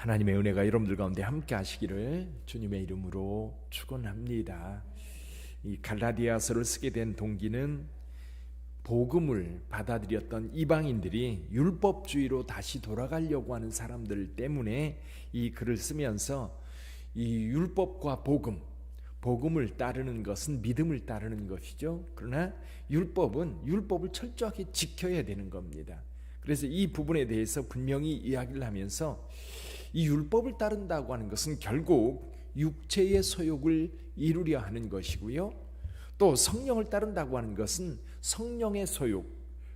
하나님의 은혜가 여러분들 가운데 함께 하시기를 주님의 이름으로 축원합니다. 이 갈라디아서를 쓰게 된 동기는 복음을 받아들였던 이방인들이 율법주의로 다시 돌아가려고 하는 사람들 때문에 이 글을 쓰면서 이 율법과 복음을 따르는 것은 믿음을 따르는 것이죠. 그러나 율법은 율법을 철저하게 지켜야 되는 겁니다. 그래서 이 부분에 대해서 분명히 이야기를 하면서 이 율법을 따른다고 하는 것은 결국 육체의 소욕을 이루려 하는 것이고요. 또 성령을 따른다고 하는 것은 성령의 소욕,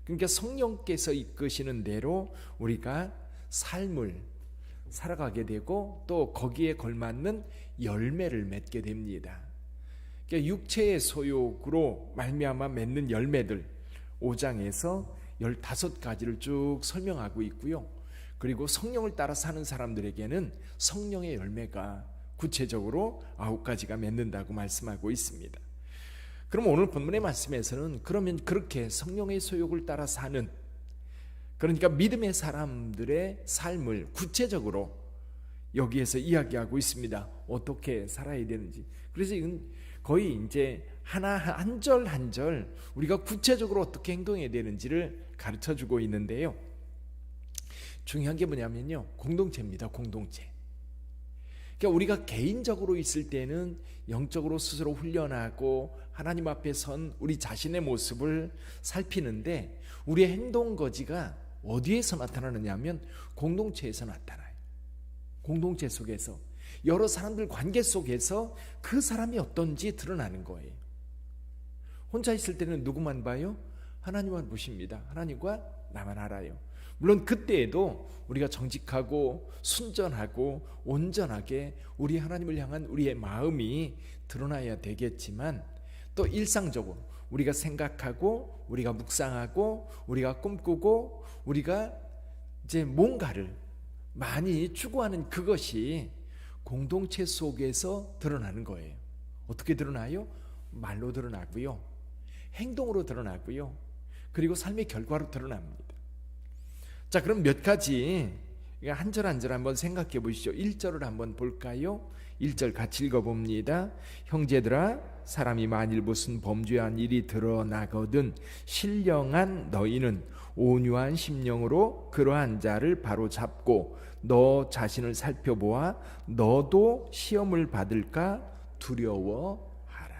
그러니까 성령께서 이끄시는 대로 우리가 삶을 살아가게 되고 또 거기에 걸맞는 열매를 맺게 됩니다. 그러니까 육체의 소욕으로 말미암아 맺는 열매들 5장에서 15가지를 쭉 설명하고 있고요. 그리고 성령을 따라 사는 사람들에게는 성령의 열매가 구체적으로 9가지가 맺는다고 말씀하고 있습니다. 그럼 오늘 본문의 말씀에서는 그러면 그렇게 성령의 소욕을 따라 사는, 그러니까 믿음의 사람들의 삶을 구체적으로 여기에서 이야기하고 있습니다. 어떻게 살아야 되는지. 그래서 이건 거의 이제 한 절 한 절 우리가 구체적으로 어떻게 행동해야 되는지를 가르쳐 주고 있는데요. 중요한 게 뭐냐면요, 공동체입니다. 공동체. 그러니까 우리가 개인적으로 있을 때는 영적으로 스스로 훈련하고 하나님 앞에 선 우리 자신의 모습을 살피는데, 우리의 행동 거지가 어디에서 나타나느냐 하면 공동체에서 나타나요. 공동체 속에서, 여러 사람들 관계 속에서 그 사람이 어떤지 드러나는 거예요. 혼자 있을 때는 누구만 봐요? 하나님만 보십니다. 하나님과 나만 알아요. 물론 그때에도 우리가 정직하고 순전하고 온전하게 우리 하나님을 향한 우리의 마음이 드러나야 되겠지만, 또 일상적으로 우리가 생각하고 우리가 묵상하고 우리가 꿈꾸고 우리가 이제 뭔가를 많이 추구하는 그것이 공동체 속에서 드러나는 거예요. 어떻게 드러나요? 말로 드러나고요, 행동으로 드러나고요, 그리고 삶의 결과로 드러납니다. 자, 그럼 몇 가지 한 절 한 절 한번 생각해 보시죠. 1절을 한번 볼까요? 1절 같이 읽어봅니다. 형제들아, 사람이 만일 무슨 범죄한 일이 드러나거든 신령한 너희는 온유한 심령으로 그러한 자를 바로잡고 너 자신을 살펴보아 너도 시험을 받을까 두려워하라.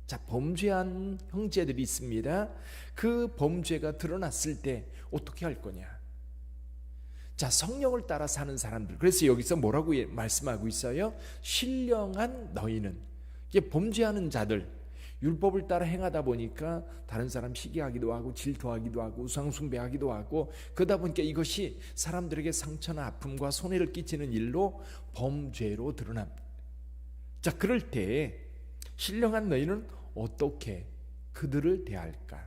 자, 범죄한 형제들이 있습니다. 그 범죄가 드러났을 때 어떻게 할 거냐? 자, 성령을 따라 사는 사람들. 그래서 여기서 뭐라고 말씀하고 있어요? 신령한 너희는. 이게 범죄하는 자들, 율법을 따라 행하다 보니까 다른 사람 시기하기도 하고 질투하기도 하고 우상숭배하기도 하고, 그러다 보니까 이것이 사람들에게 상처나 아픔과 손해를 끼치는 일로 범죄로 드러납니다. 자, 그럴 때 신령한 너희는 어떻게 그들을 대할까?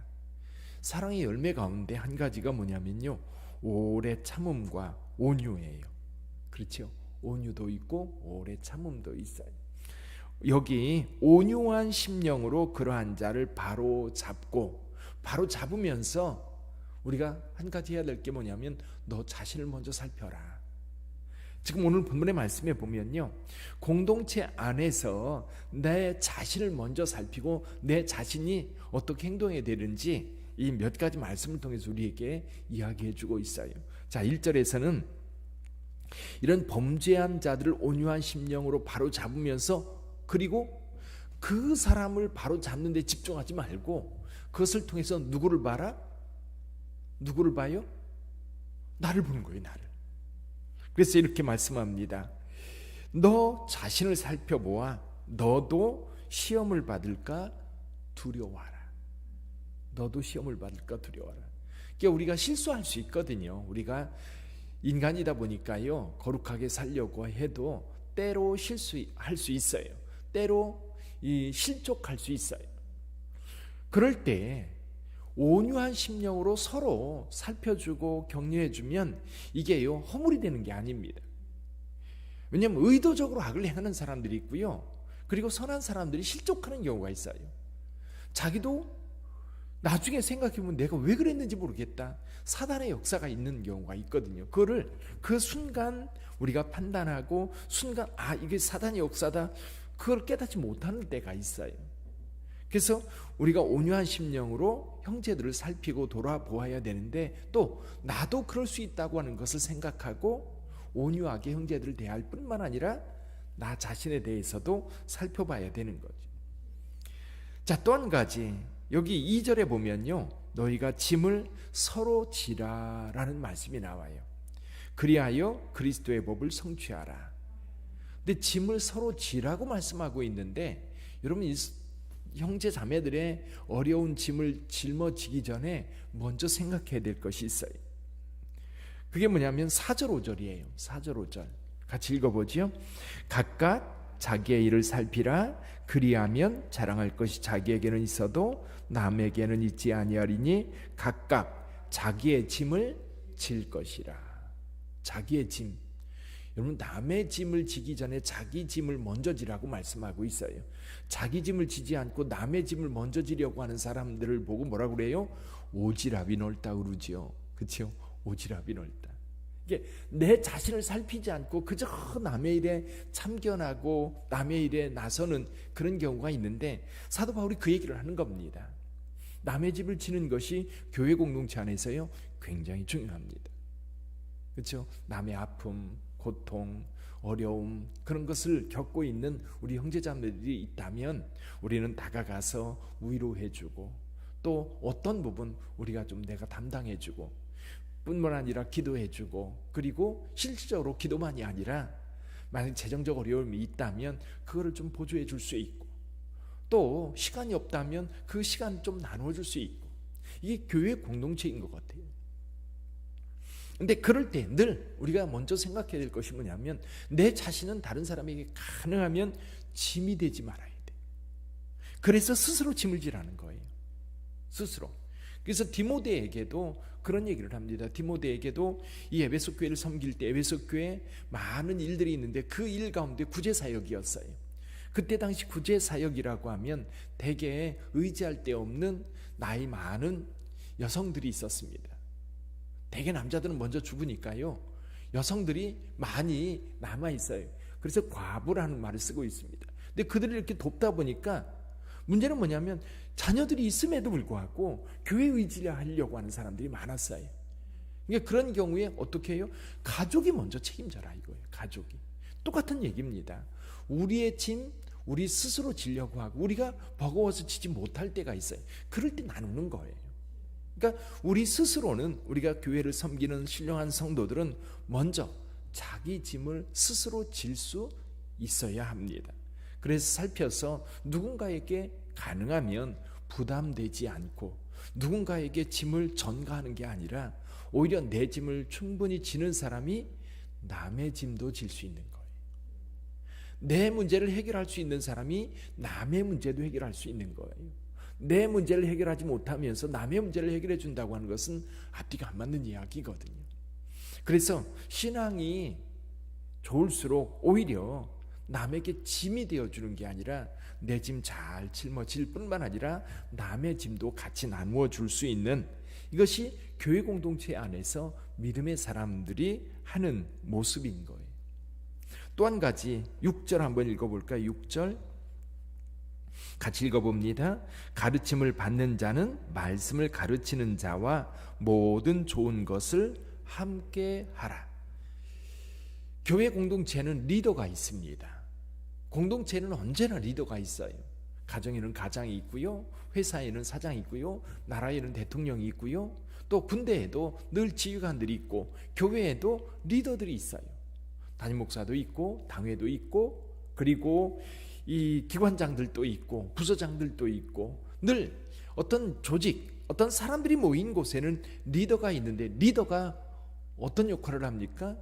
사랑의 열매 가운데 한 가지가 뭐냐면요, 오래 참음과 온유예요. 그렇죠? 온유도 있고 오래 참음도 있어요. 여기 온유한 심령으로 그러한 자를 바로 잡으면서 우리가 한 가지 해야 될 게 뭐냐면 너 자신을 먼저 살펴라. 지금 오늘 본문의 말씀에 보면요, 공동체 안에서 내 자신을 먼저 살피고 내 자신이 어떻게 행동해야 되는지 이 몇 가지 말씀을 통해서 우리에게 이야기해 주고 있어요. 자, 1절에서는 이런 범죄한 자들을 온유한 심령으로 바로 잡으면서, 그리고 그 사람을 바로 잡는 데 집중하지 말고 그것을 통해서 누구를 봐라? 누구를 봐요? 나를 보는 거예요, 나를. 그래서 이렇게 말씀합니다. 너 자신을 살펴보아 너도 시험을 받을까 두려워하라. 너도 시험을 받을까 두려워하라. 그러니까 우리가 실수할 수 있거든요. 우리가 인간이다 보니까요, 거룩하게 살려고 해도 때로 실수할 수 있어요. 때로 실족할 수 있어요. 그럴 때 온유한 심령으로 서로 살펴주고 격려해주면 이게요, 허물이 되는 게 아닙니다. 왜냐하면 의도적으로 악을 행하는 사람들이 있고요, 그리고 선한 사람들이 실족하는 경우가 있어요. 자기도 나중에 생각해보면 내가 왜 그랬는지 모르겠다. 사단의 역사가 있는 경우가 있거든요. 그거를 그 순간 우리가 판단하고 순간 이게 사단의 역사다. 그걸 깨닫지 못하는 때가 있어요. 그래서 우리가 온유한 심령으로 형제들을 살피고 돌아보아야 되는데 또 나도 그럴 수 있다고 하는 것을 생각하고 온유하게 형제들을 대할 뿐만 아니라 나 자신에 대해서도 살펴봐야 되는 거죠. 자, 또 한 가지 여기 2절에 보면요, 너희가 짐을 서로 지라라는 말씀이 나와요. 그리하여 그리스도의 법을 성취하라. 근데 짐을 서로 지라고 말씀하고 있는데, 여러분 이 형제 자매들의 어려운 짐을 짊어지기 전에 먼저 생각해야 될 것이 있어요. 그게 뭐냐면 4절 5절이에요. 4절 5절 같이 읽어보지요. 각각 자기의 일을 살피라. 그리하면 자랑할 것이 자기에게는 있어도 남에게는 있지 아니하리니 각각 자기의 짐을 질 것이라. 자기의 짐. 여러분, 남의 짐을 지기 전에 자기 짐을 먼저 지라고 말씀하고 있어요. 자기 짐을 지지 않고 남의 짐을 먼저 지려고 하는 사람들을 보고 뭐라고 그래요? 오지랖이 넓다 그러지요. 그렇죠? 오지랖이 넓다. 이게 내 자신을 살피지 않고 그저 남의 일에 참견하고 남의 일에 나서는 그런 경우가 있는데, 사도 바울이 그 얘기를 하는 겁니다. 남의 집을 지는 것이 교회 공동체 안에서요 굉장히 중요합니다. 그렇죠? 남의 아픔, 고통, 어려움, 그런 것을 겪고 있는 우리 형제자매들이 있다면 우리는 다가가서 위로해주고, 또 어떤 부분 우리가 좀 내가 담당해주고, 뿐만 아니라 기도해주고, 그리고 실질적으로 기도만이 아니라 만약 재정적 어려움이 있다면 그거를 좀 보조해 줄 수 있고, 또 시간이 없다면 그 시간 좀 나눠줄 수 있고, 이게 교회 공동체인 것 같아요. 근데 그럴 때 늘 우리가 먼저 생각해야 될 것이 뭐냐면, 내 자신은 다른 사람에게 가능하면 짐이 되지 말아야 돼. 그래서 스스로 짐을 지라는 거예요. 스스로. 그래서 디모데에게도 그런 얘기를 합니다. 디모데에게도 이 에베소 교회를 섬길 때 에베소 교회에 많은 일들이 있는데 그 일 가운데 구제사역이었어요. 그때 당시 구제사역이라고 하면 대개 의지할 데 없는 나이 많은 여성들이 있었습니다. 대개 남자들은 먼저 죽으니까요, 여성들이 많이 남아있어요. 그래서 과부라는 말을 쓰고 있습니다. 근데 그들을 이렇게 돕다 보니까 문제는 뭐냐면 자녀들이 있음에도 불구하고 교회 의지를 하려고 하는 사람들이 많았어요. 그러니까 그런 경우에 어떻게 해요? 가족이 먼저 책임져라 이거예요. 가족이. 똑같은 얘기입니다. 우리의 짐 우리 스스로 지려고 하고 우리가 버거워서 지지 못할 때가 있어요. 그럴 때 나누는 거예요. 그러니까 우리 스스로는, 우리가 교회를 섬기는 신령한 성도들은 먼저 자기 짐을 스스로 질 수 있어야 합니다. 그래서 살펴서 누군가에게 가능하면 부담되지 않고 누군가에게 짐을 전가하는 게 아니라 오히려 내 짐을 충분히 지는 사람이 남의 짐도 질 수 있는 거예요. 내 문제를 해결할 수 있는 사람이 남의 문제도 해결할 수 있는 거예요. 내 문제를 해결하지 못하면서 남의 문제를 해결해 준다고 하는 것은 앞뒤가 안 맞는 이야기거든요. 그래서 신앙이 좋을수록 오히려 남에게 짐이 되어주는 게 아니라 내 짐 잘 짊어질 뿐만 아니라 남의 짐도 같이 나누어 줄 수 있는, 이것이 교회 공동체 안에서 믿음의 사람들이 하는 모습인 거예요. 또 한 가지 6절 한번 읽어볼까요? 6절 같이 읽어봅니다. 가르침을 받는 자는 말씀을 가르치는 자와 모든 좋은 것을 함께 하라. 교회 공동체는 리더가 있습니다. 공동체는 언제나 리더가 있어요. 가정에는 가장이 있고요, 회사에는 사장이 있고요, 나라에는 대통령이 있고요, 또 군대에도 늘 지휘관들이 있고 교회에도 리더들이 있어요. 담임 목사도 있고 당회도 있고, 그리고 이 기관장들도 있고 부서장들도 있고, 늘 어떤 조직, 어떤 사람들이 모인 곳에는 리더가 있는데, 리더가 어떤 역할을 합니까?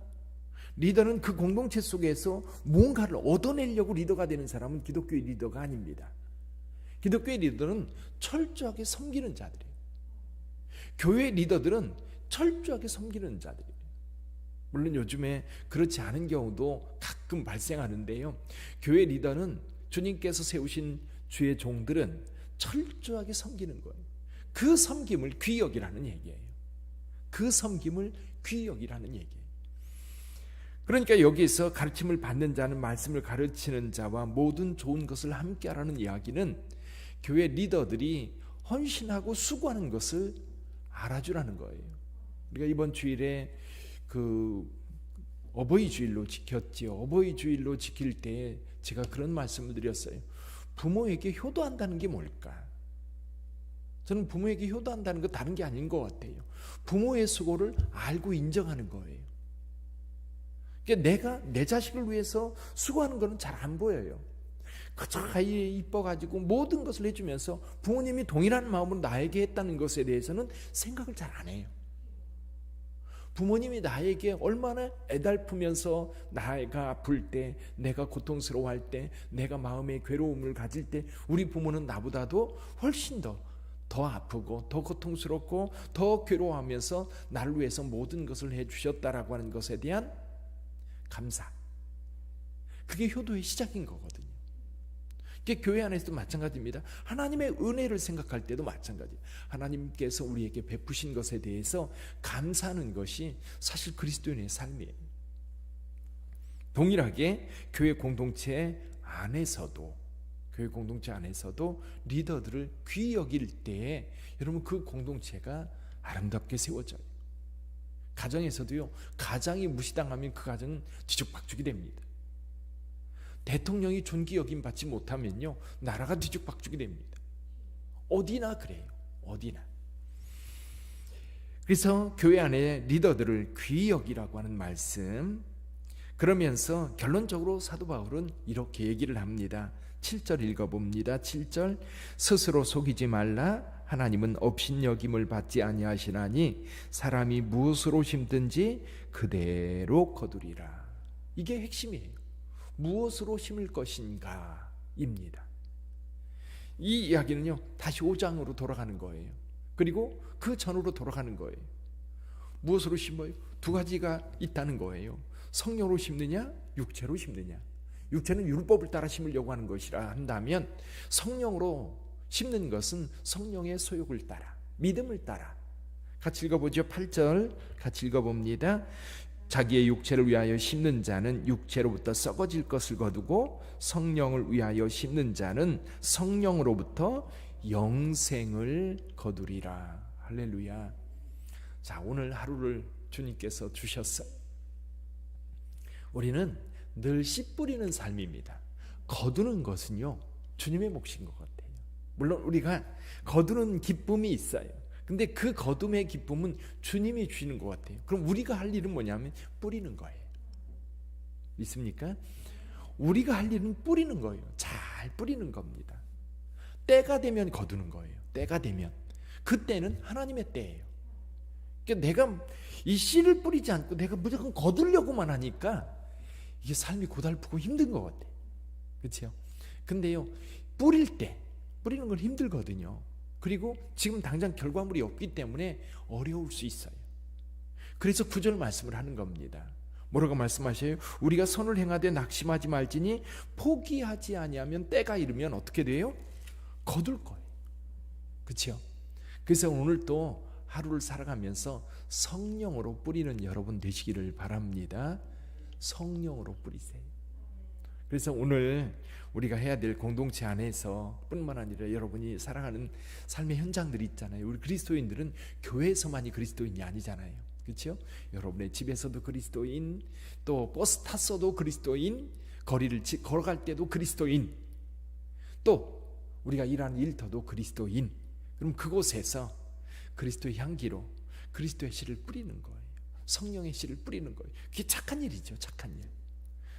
리더는 그 공동체 속에서 뭔가를 얻어내려고 리더가 되는 사람은 기독교의 리더가 아닙니다. 기독교의 리더는 철저하게 섬기는 자들이에요. 교회 리더들은 철저하게 섬기는 자들이에요. 물론 요즘에 그렇지 않은 경우도 가끔 발생하는데요, 교회 리더는 주님께서 세우신 주의 종들은 철저하게 섬기는 거예요. 그 섬김을 귀히 여기라는 얘기예요. 그 섬김을 귀히 여기라는 얘기예요. 그러니까 여기서 가르침을 받는 자는 말씀을 가르치는 자와 모든 좋은 것을 함께하라는 이야기는 교회 리더들이 헌신하고 수고하는 것을 알아주라는 거예요. 우리가 이번 주일에 어버이 주일로 지켰지요. 어버이 주일로 지킬 때 제가 그런 말씀을 드렸어요. 부모에게 효도한다는 게 뭘까? 저는 부모에게 효도한다는 거 다른 게 아닌 것 같아요. 부모의 수고를 알고 인정하는 거예요. 그러니까 내가 내 자식을 위해서 수고하는 거는 잘 안 보여요. 그저 아이 이뻐가지고 모든 것을 해주면서 부모님이 동일한 마음으로 나에게 했다는 것에 대해서는 생각을 잘 안 해요. 부모님이 나에게 얼마나 애달프면서 나가 아플 때, 내가 고통스러워할 때, 내가 마음의 괴로움을 가질 때 우리 부모는 나보다도 훨씬 더 아프고 더 고통스럽고 더 괴로워하면서 나를 위해서 모든 것을 해주셨다라고 하는 것에 대한 감사, 그게 효도의 시작인 거거든요. 그게 교회 안에서도 마찬가지입니다. 하나님의 은혜를 생각할 때도 마찬가지예요. 하나님께서 우리에게 베푸신 것에 대해서 감사하는 것이 사실 그리스도인의 삶이에요. 동일하게 교회 공동체 안에서도 리더들을 귀히 여길 때에 여러분 그 공동체가 아름답게 세워져요. 가정에서도요, 가장이 무시당하면 그 가정은 뒤죽박죽이 됩니다. 대통령이 존귀 여김 받지 못하면요, 나라가 뒤죽박죽이 됩니다. 어디나 그래요. 어디나. 그래서 교회 안에 리더들을 귀히 여기라고 하는 말씀, 그러면서 결론적으로 사도 바울은 이렇게 얘기를 합니다. 7절 읽어봅니다. 7절, 스스로 속이지 말라. 하나님은 업신여김을 받지 아니하시나니 사람이 무엇으로 심든지 그대로 거두리라. 이게 핵심이에요. 무엇으로 심을 것인가 입니다. 이 이야기는요, 다시 5장으로 돌아가는 거예요. 그리고 그 전으로 돌아가는 거예요. 무엇으로 심어요? 두 가지가 있다는 거예요. 성령으로 심느냐, 육체로 심느냐. 육체는 율법을 따라 심으려고 하는 것이라 한다면, 성령으로 심는 것은 성령의 소욕을 따라, 믿음을 따라. 같이 읽어보죠. 8절 같이 읽어봅니다. 자기의 육체를 위하여 심는 자는 육체로부터 썩어질 것을 거두고 성령을 위하여 심는 자는 성령으로부터 영생을 거두리라. 할렐루야. 자, 오늘 하루를 주님께서 주셨어요. 우리는 늘 씨 뿌리는 삶입니다. 거두는 것은요, 주님의 몫인 것 같아요. 물론 우리가 거두는 기쁨이 있어요. 근데 그 거둠의 기쁨은 주님이 주시는 것 같아요. 그럼 우리가 할 일은 뭐냐면 뿌리는 거예요. 믿습니까? 우리가 할 일은 뿌리는 거예요. 잘 뿌리는 겁니다. 때가 되면 거두는 거예요. 때가 되면. 그때는 하나님의 때예요. 그러니까 내가 이 씨를 뿌리지 않고 내가 무조건 거두려고만 하니까 이게 삶이 고달프고 힘든 것 같아요. 그렇죠? 근데요, 뿌리는 건 힘들거든요. 그리고 지금 당장 결과물이 없기 때문에 어려울 수 있어요. 그래서 9절 말씀을 하는 겁니다. 뭐라고 말씀하셔요? 우리가 선을 행하되 낙심하지 말지니 포기하지 아니하면 때가 이르면 어떻게 돼요? 거둘 거예요. 그렇죠? 그래서 오늘 또 하루를 살아가면서 성령으로 뿌리는 여러분 되시기를 바랍니다. 성령으로 뿌리세요. 그래서 오늘 우리가 해야 될 공동체 안에서 뿐만 아니라 여러분이 살아가는 삶의 현장들이 있잖아요. 우리 그리스도인들은 교회에서만이 그리스도인이 아니잖아요. 그렇죠? 여러분의 집에서도 그리스도인, 또 버스 탔어도 그리스도인, 거리를 걸어갈 때도 그리스도인, 또 우리가 일하는 일터도 그리스도인. 그럼 그곳에서 그리스도의 향기로 그리스도의 씨를 뿌리는 거예요. 성령의 씨를 뿌리는 거예요. 그게 착한 일이죠. 착한 일.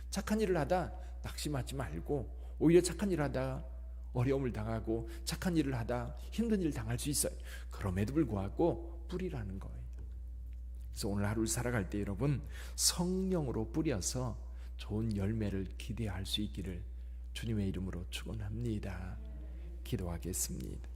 착한 일을 하다 낙심하지 말고 오히려 착한 일을 하다 어려움을 당하고 착한 일을 하다 힘든 일을 당할 수 있어요. 그럼에도 불구하고 뿌리라는 거예요. 그래서 오늘 하루를 살아갈 때 여러분 성령으로 뿌려서 좋은 열매를 기대할 수 있기를 주님의 이름으로 축원합니다. 기도하겠습니다.